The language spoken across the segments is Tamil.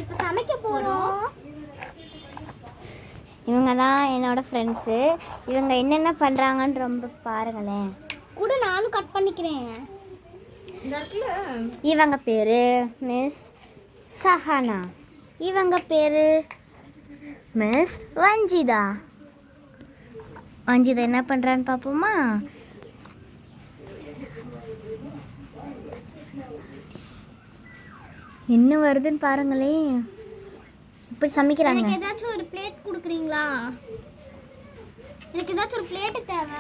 இப்போ சமைக்க போகிறோம். இவங்க தான் என்னோட ஃப்ரெண்ட்ஸு. இவங்க என்னென்ன பண்ணுறாங்கன்னு ரொம்ப பாருங்களேன். கூட நானும் கட் பண்ணிக்கிறேன். இவங்க பேர் மிஸ் சஹானா. இவங்க பேர் மிஸ் வஞ்சிதா. வஞ்சிதா என்ன பண்ணுறான்னு பார்ப்போமா? என்ன வருதுன்னு பாருங்களேன். இப்படி சமைக்கிறாங்க. எனக்கு ஏதாச்சும் ஒரு பிளேட் கொடுக்குறீங்களா? எனக்கு ஏதாச்சும் ஒரு பிளேட்டு தேவை.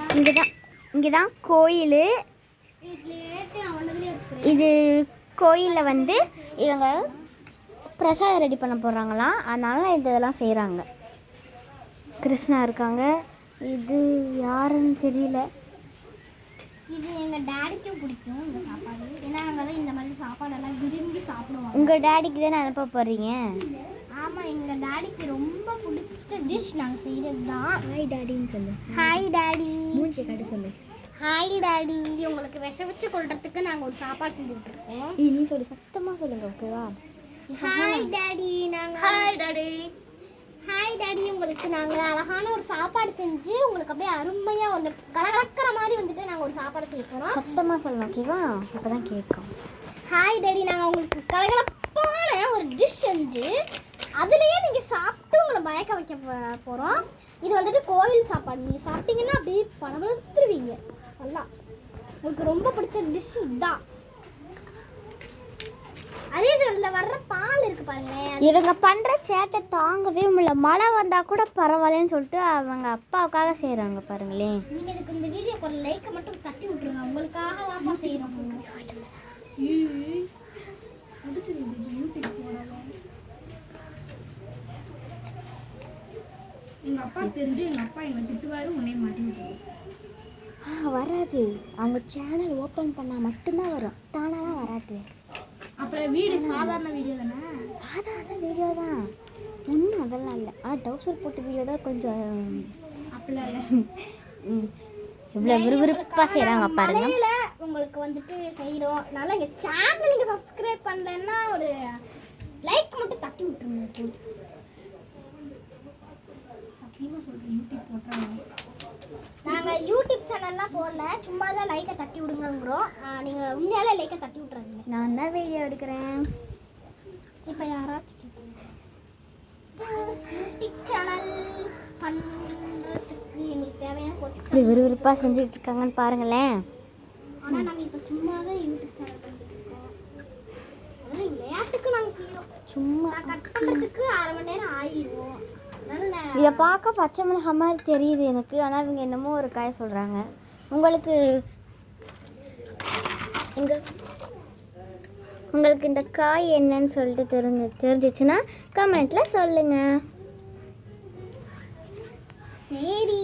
இங்கே தான் கோயில். இது கோயிலில் வந்து இவங்க பிரசாதம் ரெடி பண்ண போடுறாங்களாம். அதனால இதெல்லாம் செய்கிறாங்க. கிருஷ்ணா இருக்காங்க. இது யாருன்னு தெரியல. இது எங்கள் டேடிக்கும் பிடிக்கும் இந்த சாப்பாடு. ஏன்னா நாங்கள் தான் இந்த மாதிரி சாப்பாடெல்லாம் விரும்பி சாப்பிடுவோம். உங்கள் டேடிக்கு தானே அனுப்ப போகிறீங்க? ஆமாம், எங்கள் டேடிக்கு ரொம்ப பிடிச்ச டிஷ் நாங்கள் செய்கிறது தான். ஹாய் டாடின்னு சொல்லு. Hi daddy. மூஞ்சி காட்டி சொல்லு. Hi daddy. உங்களுக்கு விஷ வச்சு கொள்றதுக்கு நாங்கள் ஒரு சாப்பாடு செஞ்சுக்கிட்டு இருக்கோம். நீ சொல்லு, சத்தமாக சொல்லுங்க. ஓகேவா? Hi daddy. நாங்கள் ஹாய் டாடி. Hi daddy. உங்களுக்கு நாங்கள் அழகான ஒரு சாப்பாடு செஞ்சு உங்களுக்கு அப்படியே அருமையாக ஒன்று கலகலக்கிற மாதிரி வந்துட்டு நாங்கள் ஒரு சாப்பாடு செய்ய போகிறோம். சத்தமாக சொல்லணும். ஓகேவா? அப்போ தான் கேட்கும். Hi daddy. நாங்கள் உங்களுக்கு கலகலப்பான ஒரு டிஷ் செஞ்சு அதுலேயே நீங்கள் சாப்பிட்டு உங்களை மயக்க வைக்க போகிறோம். இது வந்துட்டு கோயில் சாப்பாடு. நீங்கள் சாப்பிட்டீங்கன்னா அப்படியே பணவத்துருவீங்க. நல்லா உங்களுக்கு ரொம்ப பிடிச்ச டிஷ் இதுதான். அதே இதில் வர்ற பால் இருக்குது பாருங்களேன். இவங்க பண்ணுற சேட்டை தாங்கவே முடியல. மழை வந்தால் கூட பரவாயில்லன்னு சொல்லிட்டு அவங்க அப்பாவுக்காக செய்கிறாங்க பாருங்களேன். நீங்கள் இதுக்கு இந்த வீடியோக்கு ஒரு லைக்கை மட்டும் தட்டி விட்ருங்க. உங்களுக்காக வாப்பா செய்கிறோம். எங்கள் அப்பா தெரிஞ்சு எங்கள் அப்பா என்னை திட்டுவாரு, உன்னை மாட்டி விட்டுருவோம். வராது. அவங்க சேனல் ஓப்பன் பண்ணால் மட்டும்தான் வரும். தானாலாம் வராது. அப்புறம் வீடு சாதாரண வீடியோ தானே? சாதாரண வீடியோ தான். ஒன்றும் அதெல்லாம் இல்லை. ஆனால் டவுசர் போட்ட வீடியோ தான் கொஞ்சம் அப்படிலாம் இல்லை. இவ்வளோ விறுவிறுப்பாக செய்கிறாங்க பாருங்க. உங்களுக்கு வந்துட்டு செய்கிறோம். அதனால் எங்கள் சேனல் நீங்கள் சப்ஸ்கிரைப் பண்ணலன்னா ஒரு லைக் மட்டும் தட்டி விட்டுருங்க. சத்தியமாக சொல்கிறேன், யூடியூப் போட்டுறாங்க. நாங்கள் யூடியூப் சேனல்லாம் போடல, சும்மா தான் லைக்கை தட்டி விடுங்கிறோம். நீங்கள் உண்மையாலே லைக்கை தட்டி விட்றாங்க. நான் தான் வீடியோ எடுக்கிறேன். இப்போ யாராச்சும் யூடியூப் சேனல் பண்ணுறதுக்கு எங்களுக்கு தேவையான இப்படி விறுவிறுப்பாக செஞ்சுட்டு இருக்காங்கன்னு பாருங்களேன். ஆனால் நாங்கள் இப்போ சும்மா தான் யூடியூப் சேனல் பண்ணிட்டு இருக்கோம். அதனால் விளையாட்டுக்கு நாங்கள் செய்கிறோம். சும்மா கட் பண்ணுறதுக்கு 1/2 மணி நேரம் ஆயிடும். இதை பார்க்க பச்சை மிளகாய் மாதிரி தெரியுது எனக்கு. ஆனால் இவங்க என்னமோ ஒரு காய் சொல்கிறாங்க. உங்களுக்கு இந்த காய் என்னன்னு சொல்லிட்டு தெரிஞ்சிச்சுன்னா கமெண்ட்டில் சொல்லுங்கள். சரி,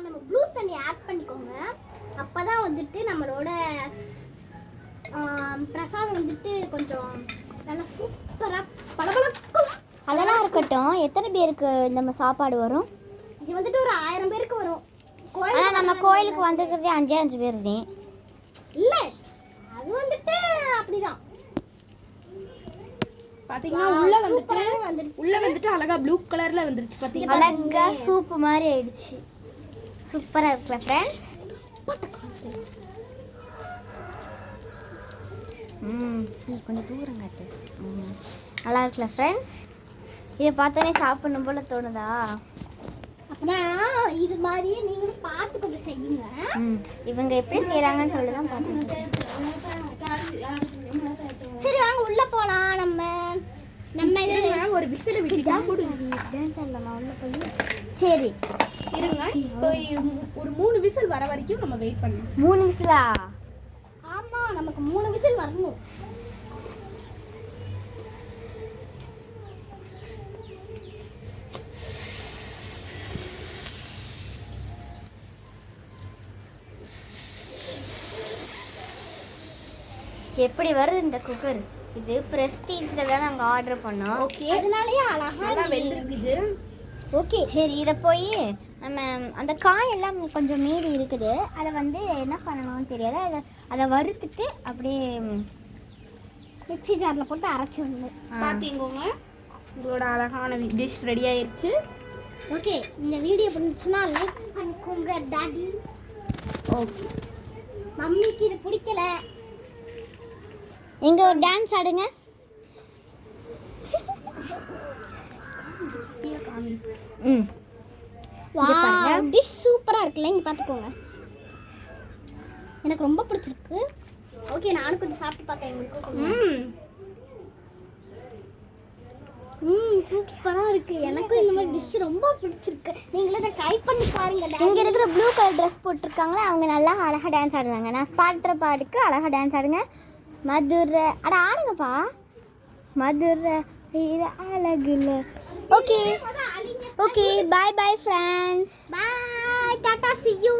நம்ம ப்ளூ தண்ணி ஆட் பண்ணிக்கோங்க. அப்போ தான் வந்துட்டு நம்மளோட பிரசாதம் வந்துட்டு கொஞ்சம் நல்லா சூப்பராக பளபளக்கும். அதெல்லாம் இருக்கட்டும். எத்தனை பேருக்கு நம்ம சாப்பாடு வரும்? இது வந்துட்டு ஒரு 1000 பேருக்கு வரும். ஆனால் நம்ம கோயிலுக்கு வந்துக்கிறதே 5 பேர் தான். இல்லை, அது வந்துட்டு அப்படிதான். பார்த்தீங்கன்னா உள்ள வந்துட்டு அழகா ப்ளூ கலர்ல வந்துருச்சு. பார்த்தீங்கன்னா அழகா சூப்பு மாதிரி ஆயிடுச்சு. சூப்பராக இருக்குல்ல ஃப்ரெண்ட்ஸ்? கொஞ்சம் தூரம் காட்டு. நல்லா இருக்குல்ல ஃப்ரெண்ட்ஸ்? இதை பார்த்தோன்னே சாப்பிடணும் போல தோணுதா? அப்படின்னா இது மாதிரியே நீங்களும் பார்த்து கொஞ்சம் செய்யுங்க. இவங்க எப்படி செய்கிறாங்கன்னு சொல்லி தான் பார்த்துட்டு. சரி வாங்க உள்ளே போகலாம். நம்ம இதில் ஒரு விசில் விட்டுட்டா டான்ஸ் ஆடலாமா உள்ள போய்? சரி இருங்க. இப்போ ஒரு 3 விசில் வர வரைக்கும் நம்ம வெயிட் பண்ணலாம். 3 விசிலா? ஆமாம், நமக்கு 3 விசில் வரணும். எப்படி வருது இந்த குக்கர்? இது பிரஸ்டீஜில் தான் நாங்கள் ஆர்டர் பண்ணோம். ஓகே, அதனாலேயே அழகாக வெந்திருக்குது. ஓகே சரி, இதை போய் நம்ம அந்த காயெல்லாம் கொஞ்சம் மீதி இருக்குது. அதை வந்து என்ன பண்ணணும்னு தெரியாது. அதை வறுத்துட்டு அப்படியே மிக்ஸி ஜாரில் போட்டு அரைச்சிடணும். பார்த்துக்கோங்க, உங்களோட அழகான டிஷ் ரெடி ஆயிடுச்சு. ஓகே, இந்த வீடியோ பிடிச்சுன்னா லைக் பண்ணிக்கோங்க டாடி. ஓகே, மம்மிக்கு இது பிடிக்கல. இங்கே ஒரு டான்ஸ் ஆடுங்க. ம் வாவ், டிஷ் சூப்பராக இருக்குல்ல, இங்கே பார்த்துக்கோங்க. எனக்கு ரொம்ப பிடிச்சிருக்கு. ஓகே, நானும் கொஞ்சம் சாப்பிட்டு பார்த்தேன். எங்களுக்கு சூப்பராக இருக்குது. எனக்கும் இந்த மாதிரி டிஷ் ரொம்ப பிடிச்சிருக்கு. நீங்களே இதை ட்ரை பண்ணி பாருங்க. இங்கே இருக்கிற ப்ளூ கலர் ட்ரெஸ் போட்டிருக்காங்களே அவங்க நல்லா அழகாக டான்ஸ் ஆடுவாங்க. நான் பாடுற பாட்டுக்கு அழகாக டான்ஸ் ஆடுங்க. மதுரை ஆடுங்கப்பா. மதுரை அழகுல. Okay okay, bye bye friends. Bye, Tata, see you.